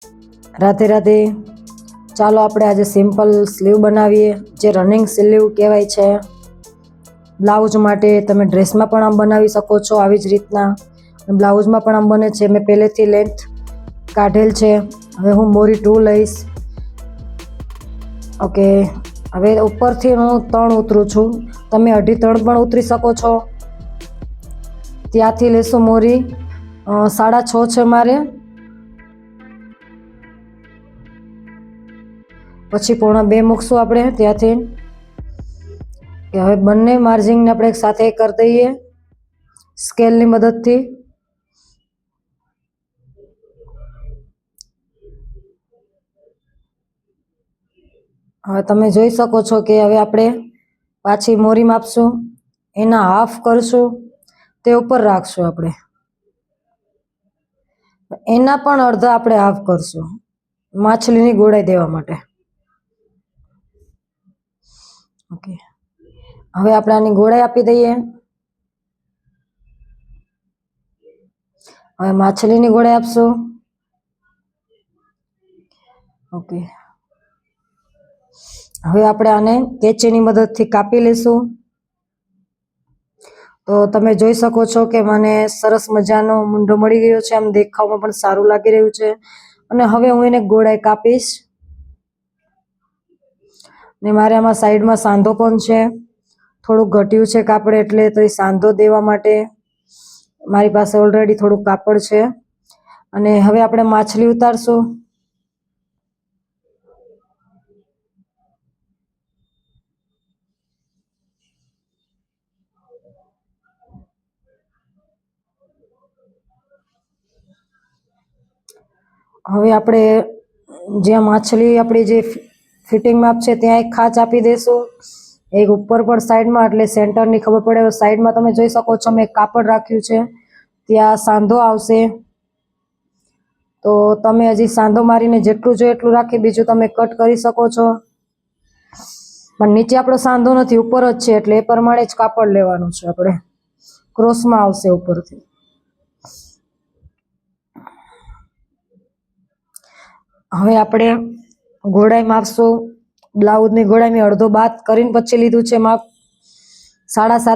રાધે રાધે. ચાલો આપણે આજે સિમ્પલ સ્લીવ બનાવીએ, જે રનિંગ સ્લીવ કહેવાય છે. બ્લાઉઝ માટે તમે ડ્રેસમાં પણ આમ બનાવી શકો છો આવી જ રીતના, બ્લાઉઝમાં પણ આમ બને છે. મેં પહેલેથી લેન્થ કાઢેલ છે. હવે હું મોરી 2 લઈશ. ઓકે, હવે ઉપરથી હું 3 ઉતરું છું. તમે 2.5 પણ ઉતરી શકો છો. ત્યાંથી લેશું મોરી 6.5 છે મારે, પછી 1.25 મૂકશું આપણે ત્યાંથી. હવે બંને માર્જિનને આપણે એક સાથે કરી દઈએ સ્કેલની મદદથી. હવે તમે જોઈ શકો છો કે હવે આપણે પાછી મોરી માપશું, એના હાફ કરશું, તે ઉપર રાખશું. આપણે એના પણ અડધા આપણે હાફ કરશું માછલીની ગોળાઈ દેવા માટે. ઓકે, હવે આપણે આની ગોળાઈ આપી દઈએ. હવે માછલીની ગોળાઈ આપશું. ઓકે, હવે આપણે આને કેચીની મદદથી કાપી લઈશું. તો તમે જોઈ શકો છો કે મને સરસ મજાનો મૂંઢો મળી ગયો છે. આમ દેખાવમાં પણ સારું લાગી રહ્યું છે. અને હવે હું એને ગોળાઈ કાપીશ. ને મારે આમાં સાઈડમાં સાંધો પણ છે, થોડુંક ઘટ્યું છે કાપડ, એટલે તો એ સાંધો દેવા માટે મારી પાસે ઓલરેડી થોડુંક કાપડ છે. અને હવે આપણે માછલી ઉતારશું. હવે આપણે જ્યાં માછલી આપણી જે ફિટિંગ માપ છે ત્યાં એક ખાંચ આપી દઈશું, એક ઉપર પણ સાઈડમાં, એટલે સેન્ટરની ખબર પડે. સાઈડમાં તમે જોઈ શકો છો મેં કાપડ રાખ્યું છે, ત્યાં સાંધો આવશે. તો તમે હજી સાંધો મારીને જેટલું જોઈએ એટલું રાખી, બીજું તમે કટ કરી શકો છો. પણ નીચે આપણો સાંધો નથી, ઉપર જ છે, એટલે એ પ્રમાણે જ કાપડ લેવાનું છે. આપણે ક્રોસમાં આવશે ઉપરથી. હવે આપણે ગોળાઈ માપશું. બ્લાઉઝની ગોળાઈ મેં અડધો બાદ કરીને પછી લીધું છે માપ 7.5.